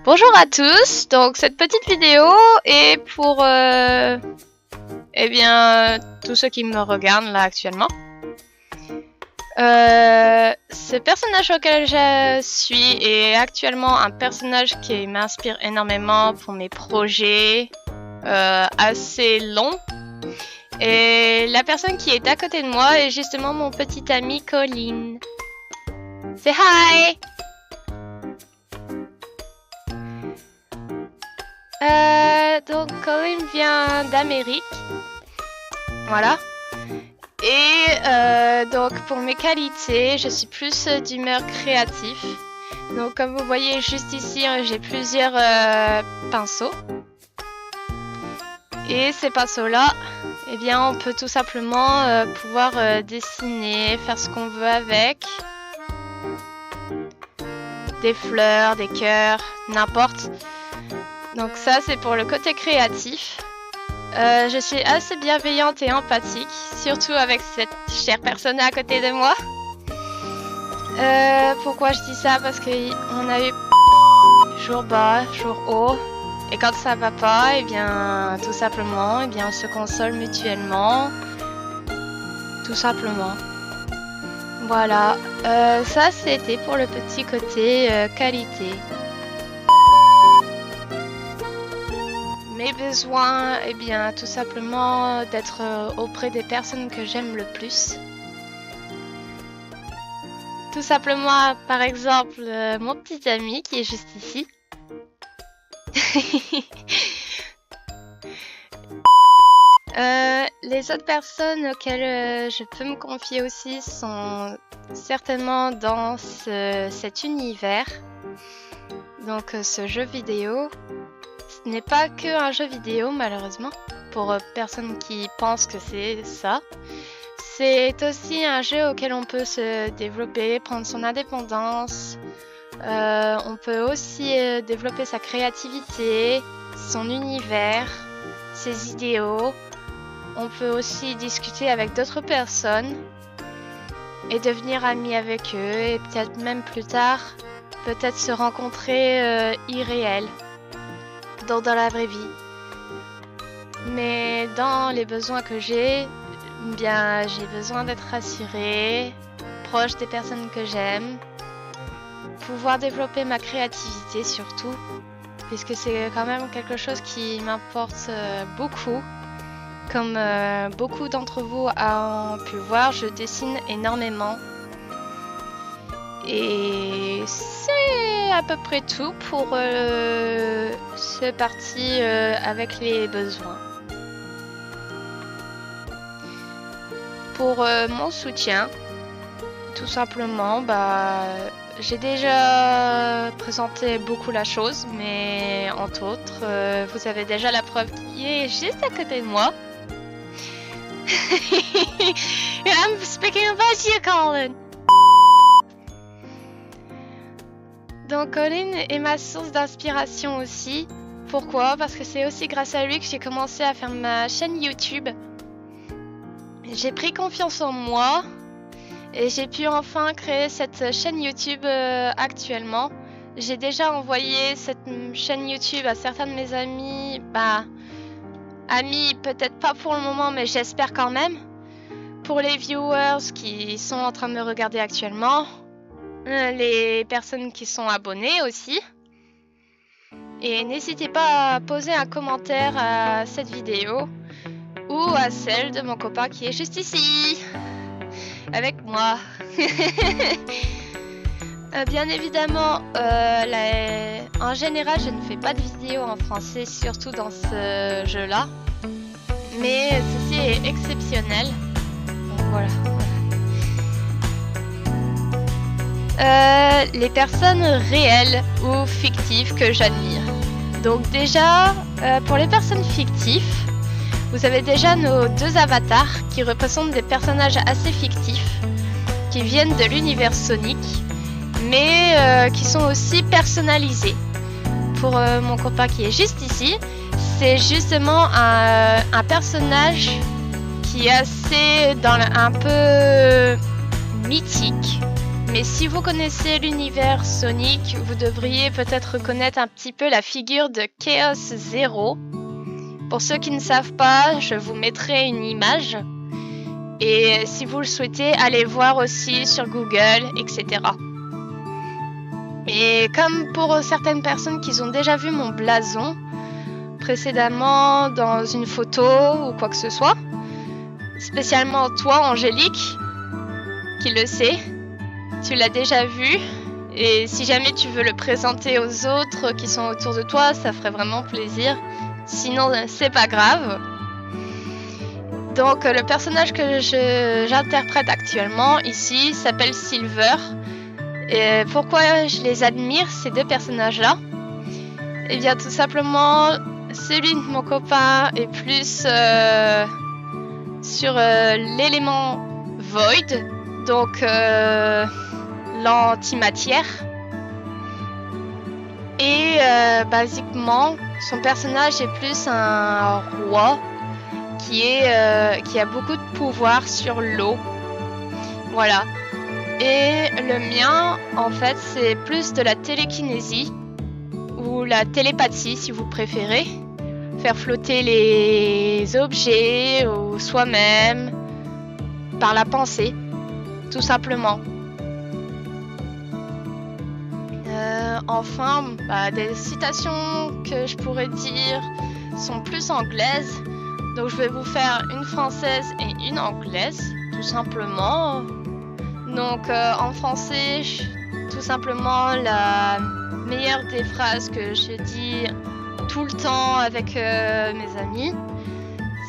Bonjour à tous, donc cette petite vidéo est pour tous ceux qui me regardent là actuellement. Ce personnage auquel je suis est actuellement un personnage qui m'inspire énormément pour mes projets assez longs. Et la personne qui est à côté de moi est justement mon petit ami Colin. Say hi! Donc Colin vient d'Amérique, voilà. Et donc pour mes qualités, je suis plus d'humeur créatif. Donc comme vous voyez juste ici, j'ai plusieurs pinceaux. Et ces pinceaux-là, eh bien on peut tout simplement pouvoir dessiner, faire ce qu'on veut avec. Des fleurs, des cœurs, n'importe. Donc ça c'est pour le côté créatif. Je suis assez bienveillante et empathique, surtout avec cette chère personne à côté de moi. Pourquoi je dis ça? Parce qu'on a eu jour bas, jour haut. Et quand ça va pas, eh bien tout simplement, eh bien on se console mutuellement. Tout simplement. Voilà. Ça c'était pour le petit côté qualité. Mes besoins, eh bien, tout simplement d'être auprès des personnes que j'aime le plus. Tout simplement, par exemple, mon petit ami qui est juste ici. Les autres personnes auxquelles je peux me confier aussi sont certainement dans cet univers. Donc, ce jeu vidéo. Ce n'est pas que un jeu vidéo malheureusement, pour personnes qui pensent que c'est ça. C'est aussi un jeu auquel on peut se développer, prendre son indépendance. On peut aussi développer sa créativité, son univers, ses idéaux. On peut aussi discuter avec d'autres personnes et devenir amis avec eux et peut-être même plus tard, peut-être se rencontrer irréel. Dans la vraie vie. Mais dans les besoins que j'ai, bien j'ai besoin d'être rassurée, proche des personnes que j'aime, pouvoir développer ma créativité surtout, puisque c'est quand même quelque chose qui m'importe beaucoup. Comme beaucoup d'entre vous ont pu voir, je dessine énormément. Et c'est à peu près tout pour ce parti avec les besoins. Pour mon soutien, tout simplement, j'ai déjà présenté beaucoup la chose, mais entre autres, vous avez déjà la preuve qui est juste à côté de moi. I'm speaking about you, Colin. Donc Colin est ma source d'inspiration aussi. Pourquoi? Parce que c'est aussi grâce à lui que j'ai commencé à faire ma chaîne YouTube. J'ai pris confiance en moi et j'ai pu enfin créer cette chaîne YouTube actuellement. J'ai déjà envoyé cette chaîne YouTube à certains de mes amis. Amis peut-être pas pour le moment, mais j'espère quand même. Pour les viewers qui sont en train de me regarder actuellement. Les personnes qui sont abonnées aussi. Et n'hésitez pas à poser un commentaire à cette vidéo ou à celle de mon copain qui est juste ici avec moi. Bien évidemment, en général, je ne fais pas de vidéos en français, surtout dans ce jeu-là. Mais ceci est exceptionnel. Donc voilà. Les personnes réelles ou fictives que j'admire. Donc déjà, pour les personnes fictives, vous avez déjà nos deux avatars qui représentent des personnages assez fictifs qui viennent de l'univers Sonic, mais qui sont aussi personnalisés. Pour mon copain qui est juste ici, c'est justement un personnage qui est assez un peu mythique. Mais si vous connaissez l'univers Sonic, vous devriez peut-être reconnaître un petit peu la figure de Chaos Zero. Pour ceux qui ne savent pas, je vous mettrai une image. Et si vous le souhaitez, allez voir aussi sur Google, etc. Et comme pour certaines personnes qui ont déjà vu mon blason précédemment dans une photo ou quoi que ce soit, spécialement toi, Angélique, qui le sait, tu l'as déjà vu. Et si jamais tu veux le présenter aux autres qui sont autour de toi, ça ferait vraiment plaisir. Sinon, c'est pas grave. Donc, le personnage que j'interprète actuellement ici s'appelle Silver. Et pourquoi je les admire, ces deux personnages-là? Eh bien, tout simplement, celui de mon copain est plus sur l'élément Void, donc l'antimatière. Et basiquement, son personnage est plus un roi qui a beaucoup de pouvoir sur l'eau. Voilà. Et le mien, en fait, c'est plus de la télékinésie ou la télépathie, si vous préférez. Faire flotter les objets ou soi-même par la pensée, tout simplement. Enfin, des citations que je pourrais dire sont plus anglaises. Donc je vais vous faire une française et une anglaise, tout simplement. Donc en français, tout simplement, la meilleure des phrases que je dis tout le temps avec mes amis,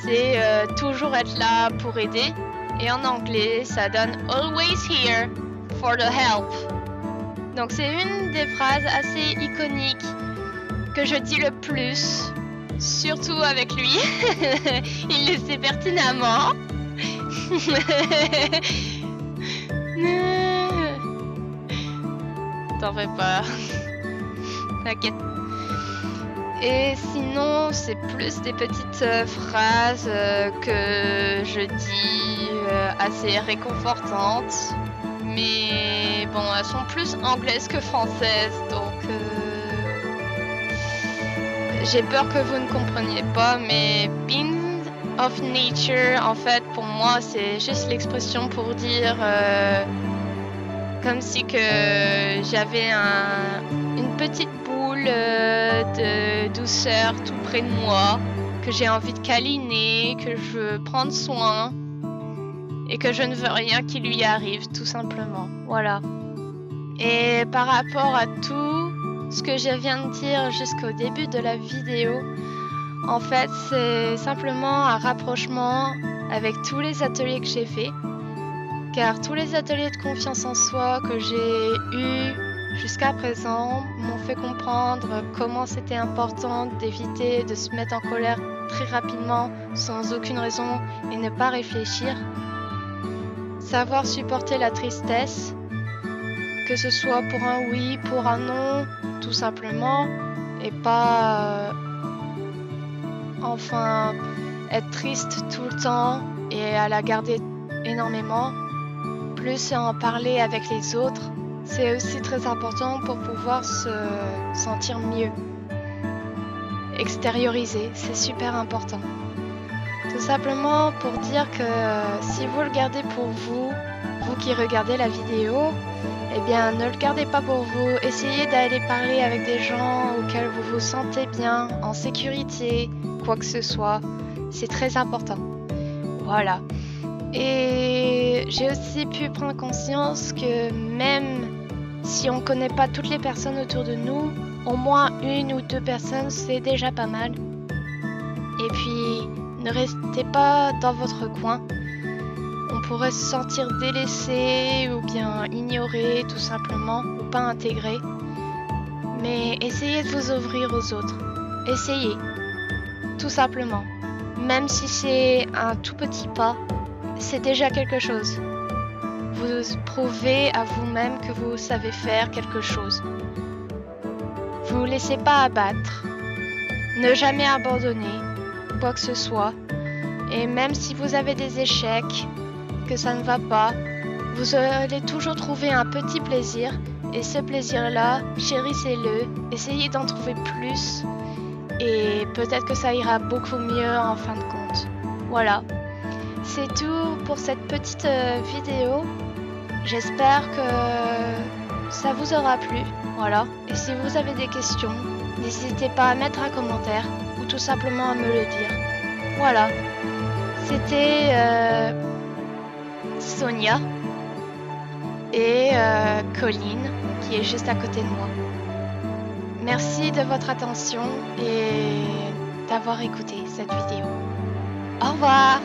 c'est toujours être là pour aider. Et en anglais, ça donne always here for the help. Donc c'est une des phrases assez iconiques que je dis le plus, surtout avec lui. Il le sait pertinemment. T'en fais pas. T'inquiète. Et sinon, c'est plus des petites phrases que je dis assez réconfortantes. Mais bon, elles sont plus anglaises que françaises, donc j'ai peur que vous ne compreniez pas, mais being of nature, en fait, pour moi, c'est juste l'expression pour dire comme si que j'avais une petite boule de douceur tout près de moi, que j'ai envie de câliner, que je veux prendre soin. Et que je ne veux rien qui lui arrive, tout simplement. Voilà. Et par rapport à tout ce que je viens de dire jusqu'au début de la vidéo, en fait, c'est simplement un rapprochement avec tous les ateliers que j'ai faits. Car tous les ateliers de confiance en soi que j'ai eus jusqu'à présent m'ont fait comprendre comment c'était important d'éviter de se mettre en colère très rapidement, sans aucune raison, et ne pas réfléchir. Savoir supporter la tristesse, que ce soit pour un oui, pour un non, tout simplement, et pas être triste tout le temps et à la garder énormément. Plus en parler avec les autres, c'est aussi très important pour pouvoir se sentir mieux. Extérioriser, c'est super important. Tout simplement pour dire que si vous le gardez pour vous, vous qui regardez la vidéo, eh bien ne le gardez pas pour vous. Essayez d'aller parler avec des gens auxquels vous vous sentez bien, en sécurité, quoi que ce soit. C'est très important. Voilà. Et j'ai aussi pu prendre conscience que même si on ne connaît pas toutes les personnes autour de nous, au moins une ou deux personnes, c'est déjà pas mal. Et puis, ne restez pas dans votre coin. On pourrait se sentir délaissé ou bien ignoré tout simplement, ou pas intégré. Mais essayez de vous ouvrir aux autres. Essayez. Tout simplement. Même si c'est un tout petit pas, c'est déjà quelque chose. Vous prouvez à vous-même que vous savez faire quelque chose. Vous ne laissez pas abattre. Ne jamais abandonner quoi que ce soit. Et même si vous avez des échecs, que ça ne va pas, Vous allez toujours trouver un petit plaisir. Et ce plaisir-là, chérissez-le. Essayez d'en trouver plus. Et peut-être que ça ira beaucoup mieux en fin de compte. Voilà. C'est tout pour cette petite vidéo. J'espère que ça vous aura plu. Voilà. Et si vous avez des questions, n'hésitez pas à mettre un commentaire ou tout simplement à me le dire. Voilà. C'était Sonia et Colline qui est juste à côté de moi. Merci de votre attention et d'avoir écouté cette vidéo. Au revoir!